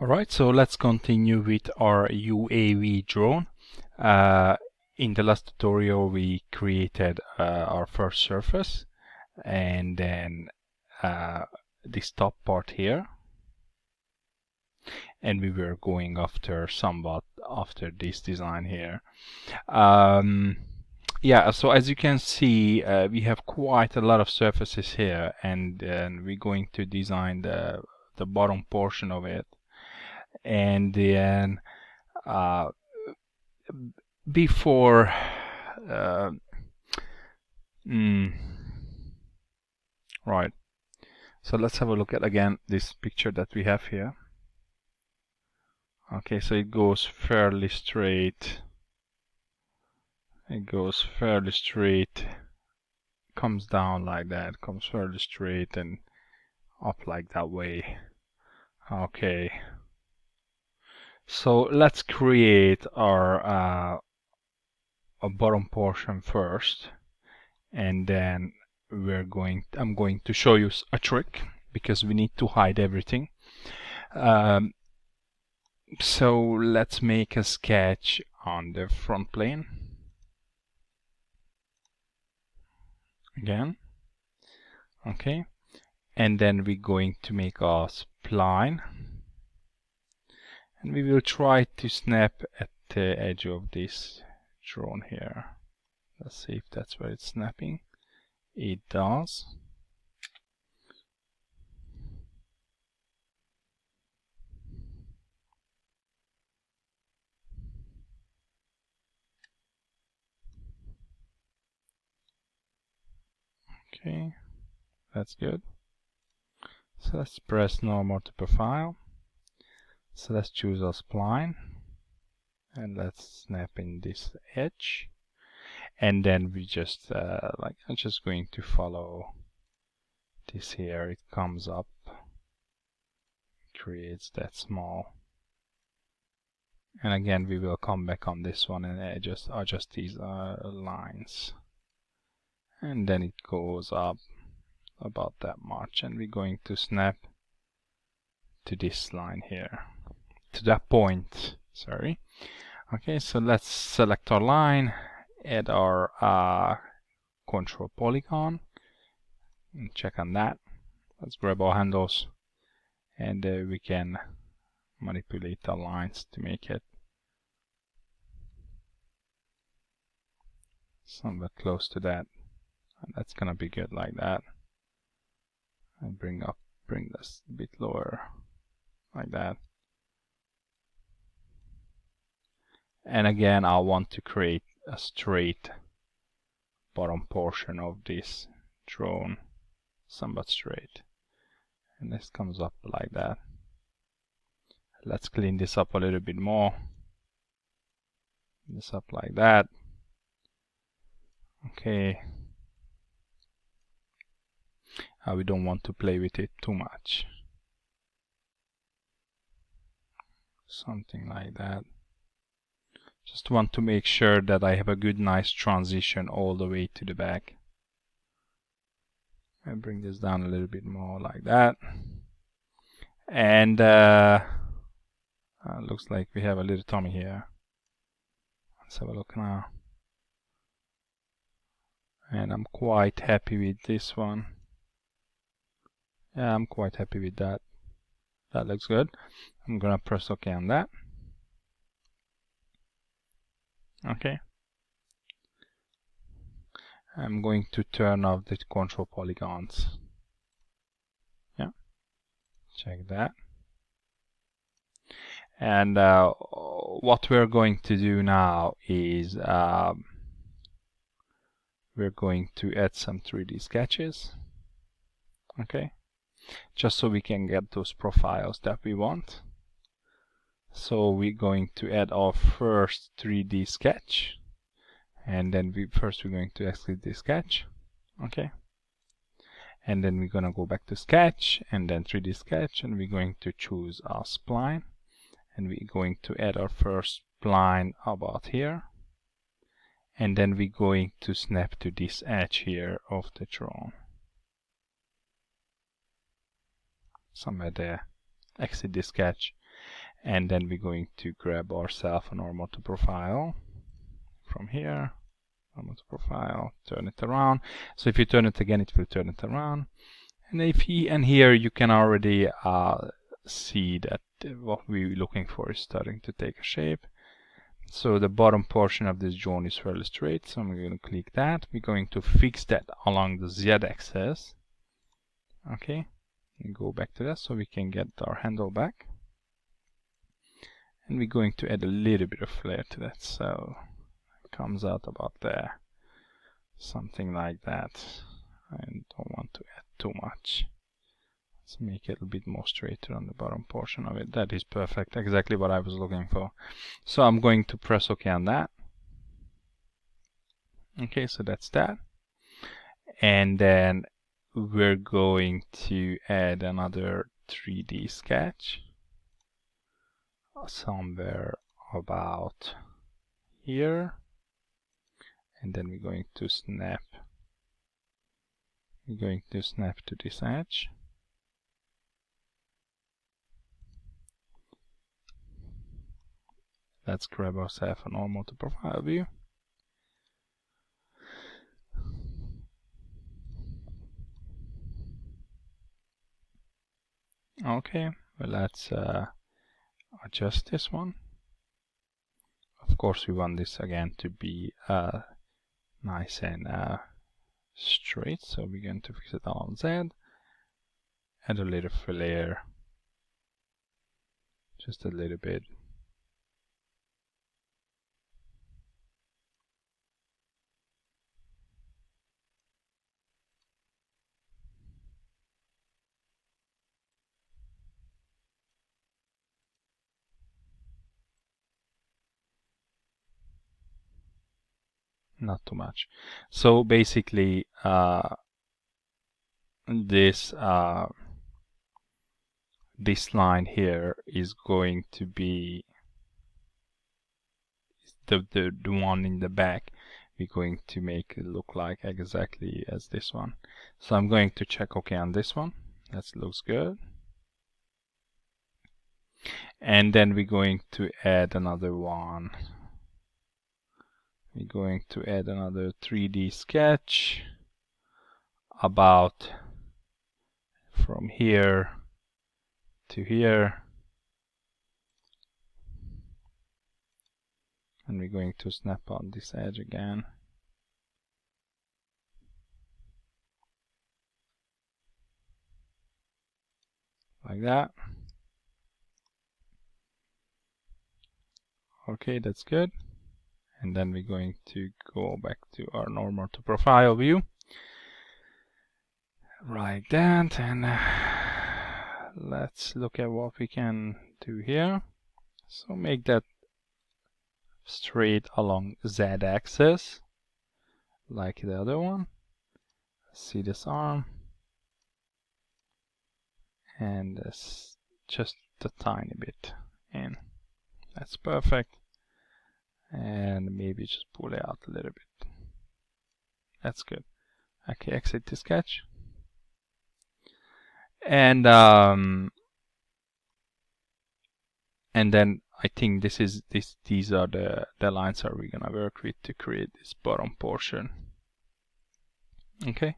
Alright, so let's continue with our UAV drone. In the last tutorial we created our first surface and then this top part here, and we were going somewhat after this design here. Yeah, so as you can see, we have quite a lot of surfaces here, and we're going to design the bottom portion of it. And then before right, so let's have a look at again this picture that we have here. Okay, so it goes fairly straight, comes down like that, comes fairly straight and up like that way. Okay, so let's create our bottom portion first, and then I'm going to show you a trick because we need to hide everything. So let's make a sketch on the front plane again. Okay, and then we're going to make a spline, and we will try to snap at the edge of this drone here. Let's see if that's where it's snapping. It does. Okay, that's good. So let's press normal to profile. So let's choose our spline and let's snap in this edge, and then we just I'm just going to follow this here. It comes up, creates that small, and again we will come back on this one and adjust these lines, and then it goes up about that much, and we're going to snap to this line here, to that point, sorry. Okay, so let's select our line, add our control polygon, and check on that. Let's grab our handles, and we can manipulate the lines to make it somewhat close to that, and that's gonna be good like that. And bring this a bit lower like that. And again, I want to create a straight bottom portion of this drone, somewhat straight, and this comes up like that. Let's clean this up a little bit more. This up like that. Okay. We don't want to play with it too much. Something like that. Just want to make sure that I have a good nice transition all the way to the back. And bring this down a little bit more like that. And looks like we have a little tummy here. Let's have a look now. And I'm quite happy with this one. Yeah, I'm quite happy with that. That looks good. I'm gonna press OK on that. Okay. I'm going to turn off the control polygons. Yeah, check that. And what we're going to do now is we're going to add some 3D sketches. Okay, just so we can get those profiles that we want. So we're going to add our first 3D sketch, and then we're going to exit the sketch. Okay, and then we're gonna go back to sketch and then 3D sketch, and we're going to choose our spline, and we're going to add our first spline about here, and then we're going to snap to this edge here of the drone, somewhere there. Exit the sketch, And then we're going to grab ourselves a normal to profile from here, normal to profile, turn it around. So if you turn it again, it will turn it around. And here you can already see that what we're looking for is starting to take a shape. So the bottom portion of this joint is fairly straight, so I'm going to click that. We're going to fix that along the z-axis. Okay, and go back to that so we can get our handle back. And we're going to add a little bit of flare to that, so it comes out about there, something like that. I don't want to add too much. Let's make it a bit more straighter on the bottom portion of it. That is perfect, exactly what I was looking for. So I'm going to press OK on that. Okay, so that's that. And then we're going to add another 3D sketch somewhere about here, and then we're going to snap to this edge. Let's grab ourselves a normal to profile view. Okay, well, let's adjust this one. Of course, we want this again to be nice and straight, so we're going to fix it on Z. Add a little flare, just a little bit. Not too much. So basically, this line here is going to be the one in the back. We're going to make it look like exactly as this one. So I'm going to check OK on this one. That looks good. And then we're going to add another one. We're going to add another 3D sketch about from here to here. And we're going to snap on this edge again. Like that. Okay, that's good. And then we're going to go back to our normal to profile view. Like that, and let's look at what we can do here. So make that straight along z-axis, like the other one. See this arm, and this just a tiny bit in. That's perfect. And maybe just pull it out a little bit. That's good. Okay, exit the sketch. And then I think these are the lines that we're gonna work with to create this bottom portion. Okay,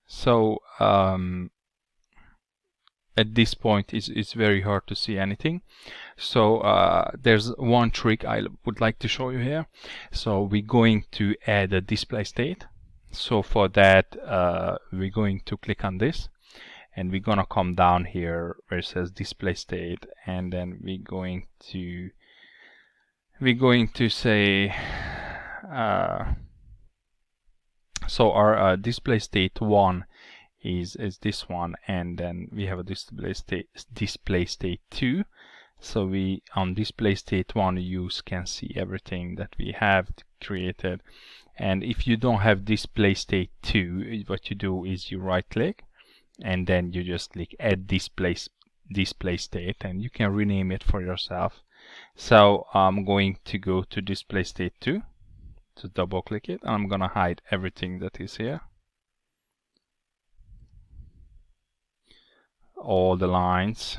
so at this point it's very hard to see anything. So there's one trick I would like to show you here. So we're going to add a display state. So for that we're going to click on this, and we're gonna come down here where it says display state, and then we're going to say so our display state 1 is this one, and then we have a display state 2. So we on display state 1 you can see everything that we have created. And if you don't have display state 2, what you do is you right click, and then you just click add display state, and you can rename it for yourself. So I'm going to go to display state 2 to double click it, and I'm gonna hide everything that is here, all the lines.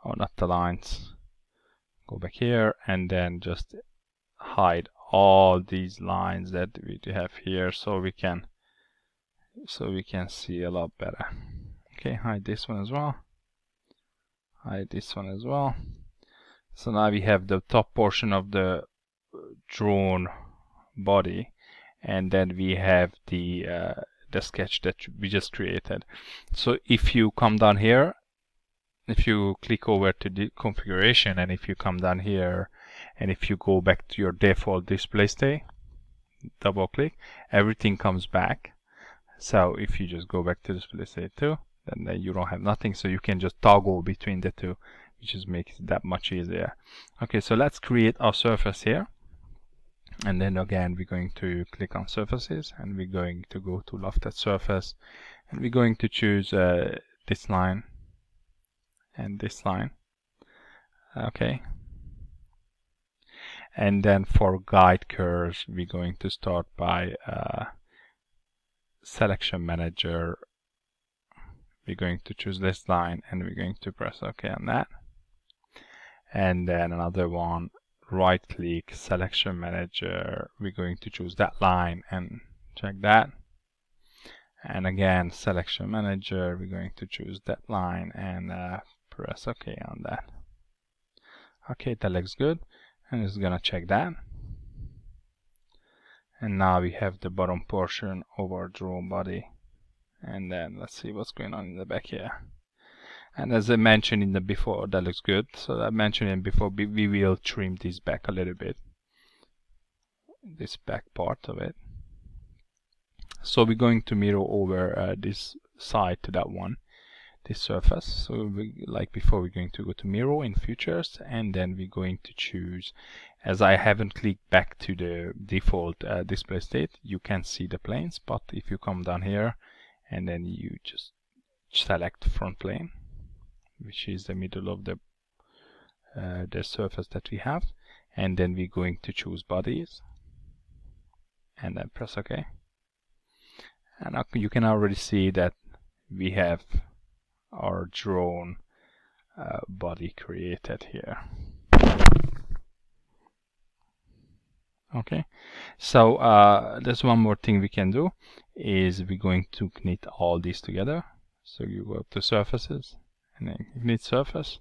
oh, not the lines, go back here and then just hide all these lines that we have here so we can see a lot better. Okay, hide this one as well, hide this one as well. So now we have the top portion of the drone body, and then we have the sketch that we just created. So if you come down here, if you click over to the configuration, and if you come down here and if you go back to your default display state, double click, everything comes back. So if you just go back to display state 2, then you don't have nothing, so you can just toggle between the two, which just makes it that much easier. Okay, so let's create our surface here, and then again we're going to click on surfaces, and we're going to go to lofted surface, and we're going to choose this line and this line. Okay, and then for guide curves we're going to start by selection manager. We're going to choose this line and we're going to press OK on that, and then another one, right click, selection manager, we're going to choose that line and check that, and again selection manager, we're going to choose that line and press OK on that. Okay, that looks good, and it's gonna check that, and now we have the bottom portion of our drone body. And then let's see what's going on in the back here. And as I mentioned in the before, that looks good. So I mentioned in before, we will trim this back a little bit, this back part of it. So we're going to mirror over this side to that one, this surface. So like before, we're going to go to mirror in features, and then we're going to choose, as I haven't clicked back to the default display state, you can see the planes, but if you come down here and then you just select front plane, which is the middle of the surface that we have, and then we're going to choose bodies and then press OK. And you can already see that we have our drone body created here. Okay, so there's one more thing we can do, is we're going to knit all these together. So you go up to surfaces and then knit surface,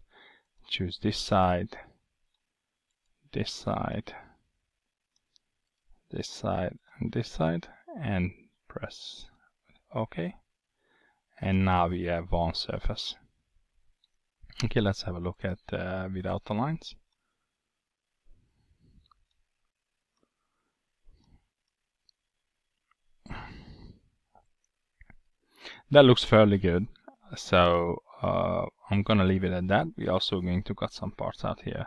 choose this side, this side, this side, and this side, and press OK. And now we have one surface. Okay, let's have a look at without the lines. That looks fairly good, so I'm gonna leave it at that. We're also going to cut some parts out here.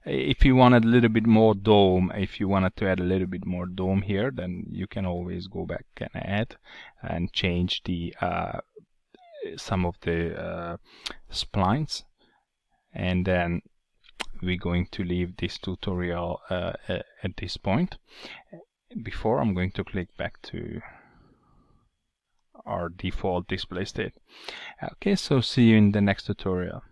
If you wanted a little bit more dome, if you wanted to add a little bit more dome here, then you can always go back and add and change the some of the splines. And then we're going to leave this tutorial at this point. Before, I'm going to click back to our default display state. Okay, so see you in the next tutorial.